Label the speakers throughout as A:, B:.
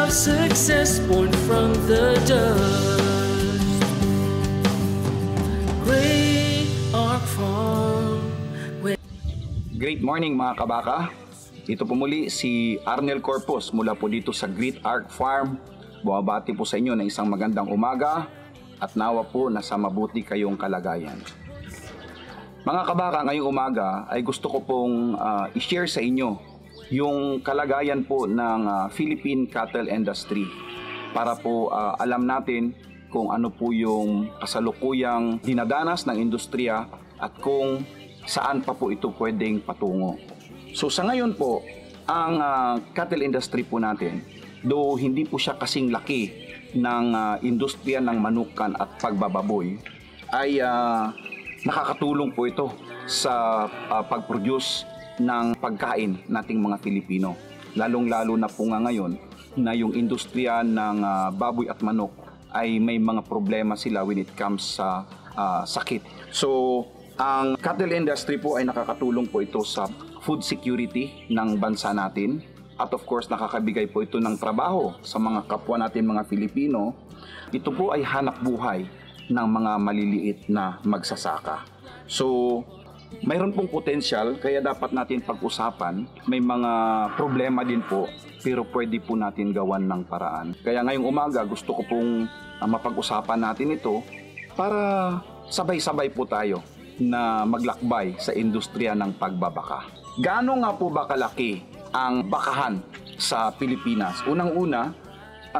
A: of success born from the dust. Great Ark Farm.
B: Great morning mga kabaka. Ito po muli si Arnel Corpus mula po dito sa Great Ark Farm. Bumabati po sa inyo ng isang magandang umaga at nawa po nasa mabuti kayong kalagayan. Mga kabaka, ngayong umaga ay gusto ko pong i-share sa inyo yung kalagayan po ng Philippine cattle industry para po alam natin kung ano po yung kasalukuyang dinadanas ng industriya at kung saan pa po ito pwedeng patungo. So sa ngayon po, ang cattle industry po natin, though hindi po siya kasing laki ng industriya ng manukan at pagbababoy, ay nakakatulong po ito sa pag-produce ng pagkain nating mga Pilipino. Lalong-lalo na po nga ngayon na yung industriya ng baboy at manok ay may mga problema sila when it comes sa sakit. So, ang cattle industry po ay nakakatulong po ito sa food security ng bansa natin. At of course, nakakabigay po ito ng trabaho sa mga kapwa natin mga Filipino. Ito po ay hanap buhay ng mga maliliit na magsasaka. So, mayroon pong potensyal, kaya dapat natin pag-usapan. May mga problema din po, pero pwede po natin gawan ng paraan. Kaya ngayong umaga, gusto ko pong mapag-usapan natin ito para sabay-sabay po tayo na maglakbay sa industriya ng pagbabaka. Gaano nga po ba kalaki ang bakahan sa Pilipinas? Unang-una,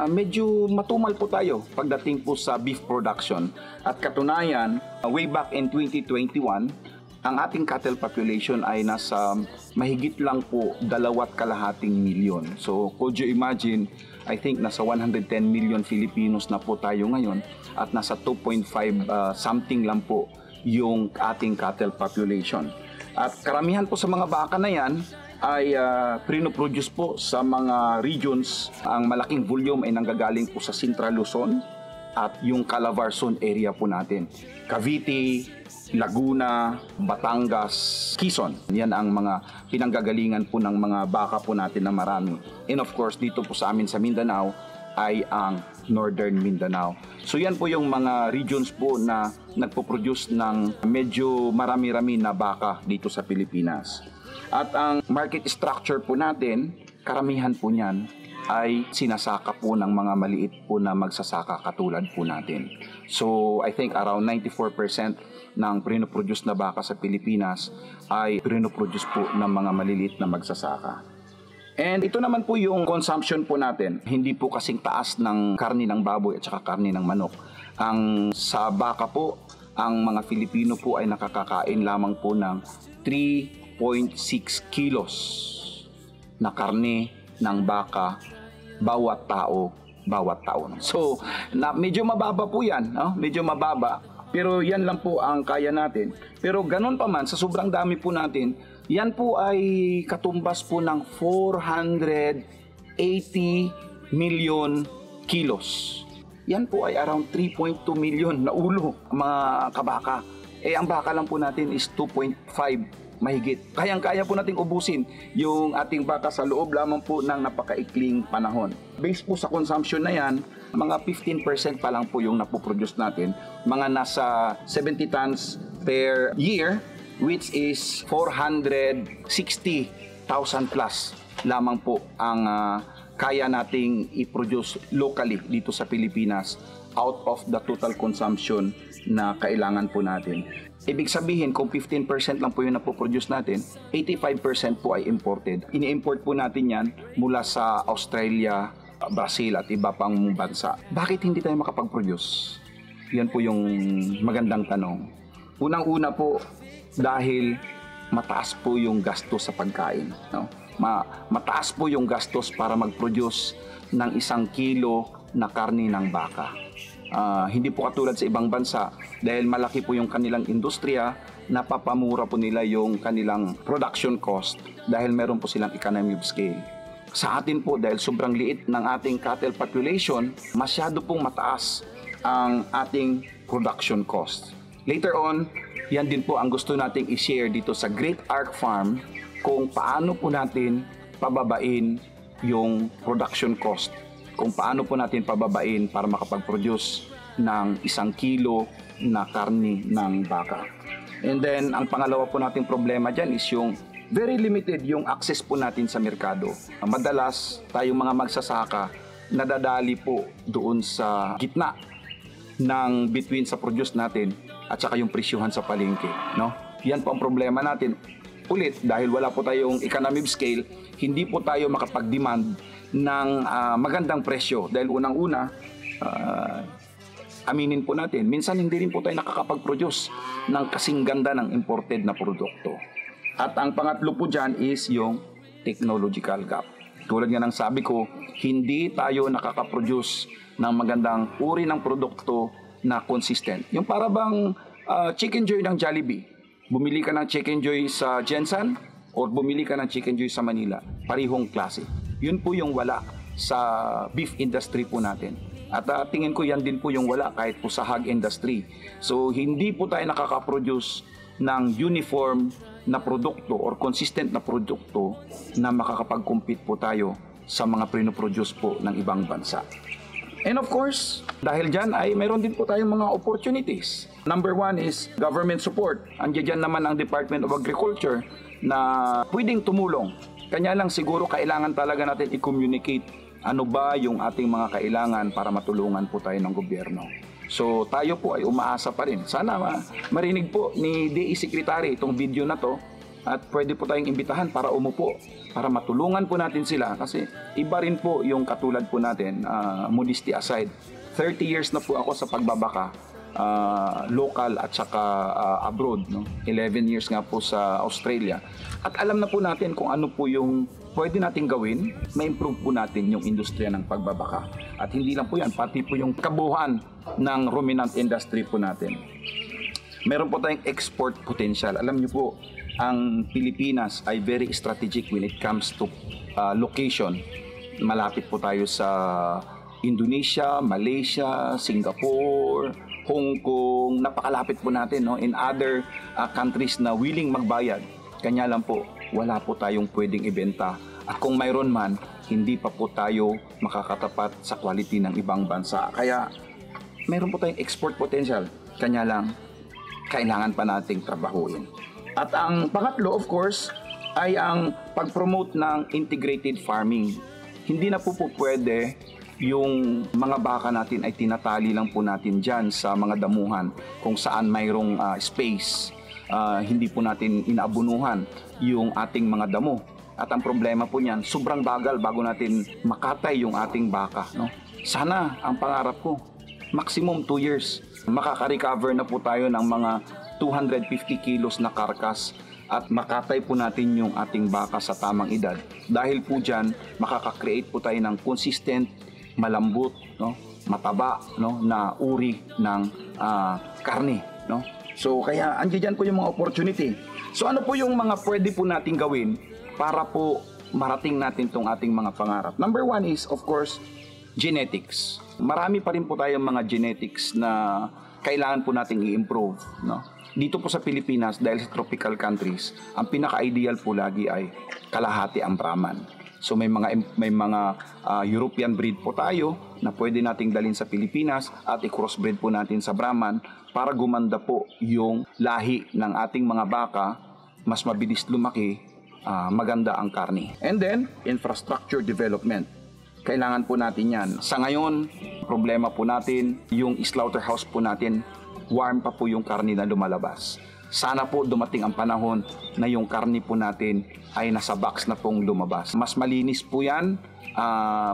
B: medyo matumal po tayo pagdating po sa beef production. At katunayan, way back in 2021, ang ating cattle population ay nasa mahigit lang po 2.5 milyon. So, could you imagine, I think nasa 110 million Filipinos na po tayo ngayon at nasa 2.5 something lang po yung ating cattle population. At karamihan po sa mga baka na yan ay pinoproduce po sa mga regions. Ang malaking volume ay nanggagaling po sa Central Luzon at yung Calabarzon area po natin. Cavite, Laguna, Batangas, Quezon. Yan ang mga pinanggagalingan po ng mga baka po natin na marami. And of course, dito po sa amin sa Mindanao ay ang Northern Mindanao. So yan po yung mga regions po na nagpo-produce ng medyo marami-rami na baka dito sa Pilipinas. At ang market structure po natin, karamihan po niyan ay sinasaka po ng mga maliit po na magsasaka katulad po natin. So I think around 94% ng pinoproduce na baka sa Pilipinas ay pinoproduce po ng mga maliliit na magsasaka. And ito naman po yung consumption po natin. Hindi po kasing taas ng karni ng baboy at saka karni ng manok. Ang sa baka po, ang mga Filipino po ay nakakakain lamang po ng 3.6 kilos na karni ng baka bawat taon. So, medyo mababa po yan, no? Medyo mababa. Pero yan lang po ang kaya natin. Pero ganun pa man, sa sobrang dami po natin, yan po ay katumbas po ng 480 million kilos. Yan po ay around 3.2 million na ulo, mga kabaka. Ang baka lang po natin is 2.5 mahigit. Kayang-kaya po nating ubusin yung ating baka sa loob lamang po ng napakaikling panahon. Based po sa consumption na yan, mga 15% pa lang po yung napoproduce natin. Mga nasa 70 tons per year, which is 460,000 plus lamang po ang kaya nating i-produce locally dito sa Pilipinas out of the total consumption na kailangan po natin. Ibig sabihin, kung 15% lang po yung napoproduce natin, 85% po ay imported. Ini-import po natin yan mula sa Australia, Brazil at iba pang bansa. Bakit hindi tayo makapag-produce? Yan po yung magandang tanong. Unang-una po, dahil mataas po yung gastos sa pagkain. No? Mataas po yung gastos para mag-produce ng 1 kilo na karni ng baka. Hindi po katulad sa ibang bansa dahil malaki po yung kanilang industriya, napapamura po nila yung kanilang production cost dahil meron po silang economy of scale. Sa atin po, dahil sobrang liit ng ating cattle population, masyado pong mataas ang ating production cost. Later on, yan din po ang gusto nating i-share dito sa Great Ark Farm kung paano po natin pababain yung production cost kung paano po natin pababain para makapag-produce ng 1 kilo na karni ng baka. And then, ang pangalawa po nating problema dyan is yung very limited yung access po natin sa merkado. Madalas, tayong mga magsasaka, nadadali po doon sa gitna ng between sa produce natin at saka yung presyuhan sa palengke. No? Yan po ang problema natin. Ulit, dahil wala po tayong economy of scale, hindi po tayo makapag-demand ng magandang presyo. Dahil unang-una, aminin po natin, minsan hindi rin po tayo nakakapag-produce ng kasing ganda ng imported na produkto. At ang pangatlo po dyan is yung technological gap. Tulad nga ng sabi ko, hindi tayo nakakaproduce ng magandang uri ng produkto na consistent. Yung para bang Chicken Joy ng Jollibee. Bumili ka ng Chicken Joy sa Jensen or bumili ka ng Chicken Joy sa Manila. Parihong klase. Yun po yung wala sa beef industry po natin. At tingin ko yan din po yung wala kahit po sa hog industry. So hindi po tayo nakakaproduce ng uniform na produkto or consistent na produkto na makakapag-compete po tayo sa mga pinoproduce po ng ibang bansa. And of course, dahil dyan ay mayroon din po tayong mga opportunities. Number one is government support. Andiyan dyan naman ang Department of Agriculture na pwedeng tumulong. Kanya lang siguro kailangan talaga natin i-communicate ano ba yung ating mga kailangan para matulungan po tayo ng gobyerno. So tayo po ay umaasa pa rin. Sana marinig po ni DE Secretary itong video na to at pwede po tayong imbitahan para umupo, para matulungan po natin sila kasi iba rin po yung katulad po natin, modesty aside. 30 years na po ako sa pagbabaka, local at saka abroad. No? 11 years nga po sa Australia. At alam na po natin kung ano po yung pwede natin gawin, ma-improve po natin yung industriya ng pagbabaka. At hindi lang po yan, pati po yung kabuuan ng ruminant industry po natin. Meron po tayong export potential. Alam niyo po, ang Pilipinas ay very strategic when it comes to location. Malapit po tayo sa Indonesia, Malaysia, Singapore, Hong Kong. Napakalapit po natin in other countries na willing magbayad. Kanya lang po, wala po tayong pwedeng ibenta. At kung mayroon man, hindi pa po tayo makakatapat sa quality ng ibang bansa. Kaya mayroon po tayong export potential. Kanya lang, kailangan pa nating trabahuin. At ang pangatlo, of course, ay ang pag-promote ng integrated farming. Hindi na po pwede yung mga baka natin ay tinatali lang po natin dyan sa mga damuhan kung saan mayroong space. Hindi po natin inaabunuhan yung ating mga damo. At ang problema po niyan, sobrang bagal bago natin makatay yung ating baka. No? Sana, ang pangarap ko, maximum 2 years. Makaka-recover na po tayo ng mga 250 kilos na karkas at makatay po natin yung ating baka sa tamang edad. Dahil po dyan, makaka-create po tayo ng consistent, malambot, no? mataba no? na uri ng karne. No? So kaya andyan po yung mga opportunity. So ano po yung mga pwede po natin gawin para po marating natin tong ating mga pangarap? Number one is, of course, genetics. Marami pa rin po tayong mga genetics na kailangan po nating i-improve. No? Dito po sa Pilipinas, dahil sa tropical countries, ang pinaka-ideal po lagi ay kalahati ang Brahman. So may mga European breed po tayo na pwede nating dalhin sa Pilipinas at i-crossbreed po natin sa Brahman para gumanda po yung lahi ng ating mga baka, mas mabilis lumaki, maganda ang karne. And then, infrastructure development. Kailangan po natin yan. Sa ngayon, problema po natin, yung slaughterhouse po natin, warm pa po yung karne na lumalabas. Sana po dumating ang panahon na yung karne po natin ay nasa box na pong lumabas. Mas malinis po yan,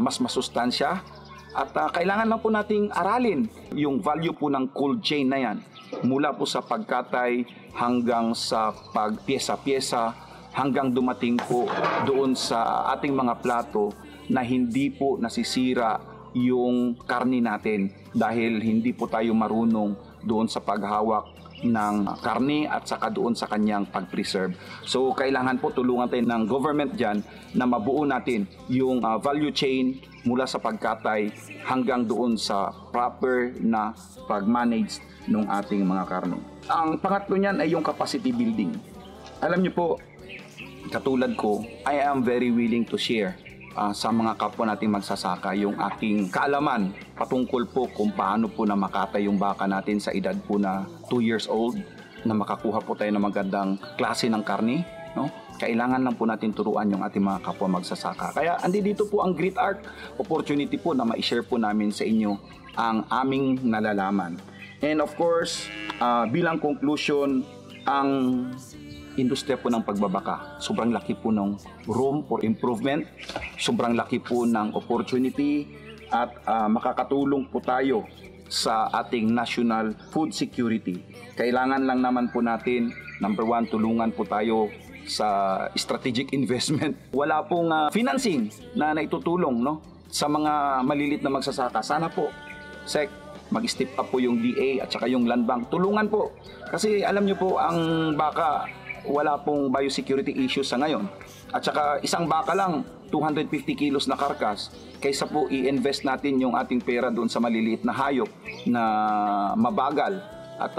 B: mas masustansya, at kailangan lang po nating aralin yung value po ng cold chain na yan. Mula po sa pagkatay hanggang sa pagpiyesa-piyesa, hanggang dumating po doon sa ating mga plato na hindi po nasisira yung karne natin dahil hindi po tayo marunong doon sa paghawak ng karne at saka doon sa kanyang pag-preserve. So kailangan po tulungan tayo ng government dyan na mabuo natin yung value chain mula sa pagkatay hanggang doon sa proper na pag-manage ng ating mga karne. Ang pangatlo niyan ay yung capacity building. Alam niyo po, katulad ko, I am very willing to share sa mga kapwa nating magsasaka yung aking kaalaman patungkol po kung paano po na makatay yung baka natin sa edad po na 2 years old, na makakuha po tayo ng magandang klase ng karne, no? Kailangan lang po natin turuan yung ating mga kapwa magsasaka. Kaya dito po ang Great Arc, opportunity po na ma-share po namin sa inyo ang aming nalalaman. And of course, bilang conclusion, ang industriya po ng pagbabaka, sobrang laki po ng room for improvement, sobrang laki po ng opportunity, at makakatulong po tayo sa ating national food security. Kailangan lang naman po natin, number 1, tulungan po tayo sa strategic investment. Wala pong financing na naitutulong, no, sa mga malilit na magsasaka. Sana po, SEC, mag-step up po yung DA at saka yung land bank. Tulungan po. Kasi alam nyo po, ang baka, wala pong biosecurity issues sa ngayon. At saka isang baka lang, 250 kilos na karkas, kaysa po i-invest natin yung ating pera doon sa maliliit na hayop na mabagal. At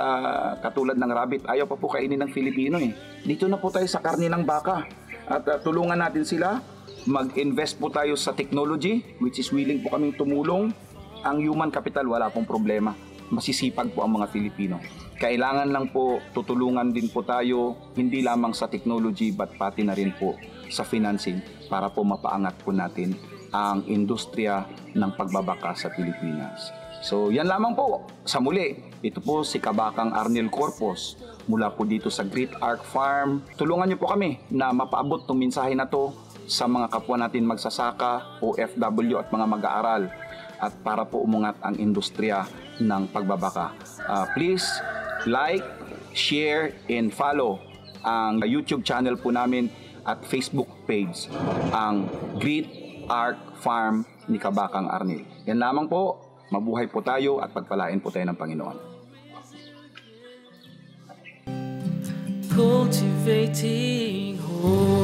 B: katulad ng rabbit, ayaw pa po kainin ng Filipino eh. Dito na po tayo sa karne ng baka. At tulungan natin sila, mag-invest po tayo sa technology, which is willing po kaming tumulong. Ang human capital, wala pong problema. Masisipag po ang mga Filipino. Kailangan lang po tutulungan din po tayo, hindi lamang sa technology but pati na rin po sa financing para po mapaangat po natin ang industriya ng pagbabaka sa Pilipinas. So yan lamang po. Sa muli, ito po si Kabakang Arnel Corpos mula po dito sa Great Arc Farm. Tulungan niyo po kami na mapaabot itong mensahe na to sa mga kapwa natin magsasaka, OFW at mga mag-aaral, at para po umungat ang industriya ng pagbabaka. Please like, share, and follow ang YouTube channel po namin at Facebook page, ang Great Arc Farm ni Kabakang Arnel. Yan lamang po. Mabuhay po tayo at pagpalain po tayo ng Panginoon.
A: Cultivating hope.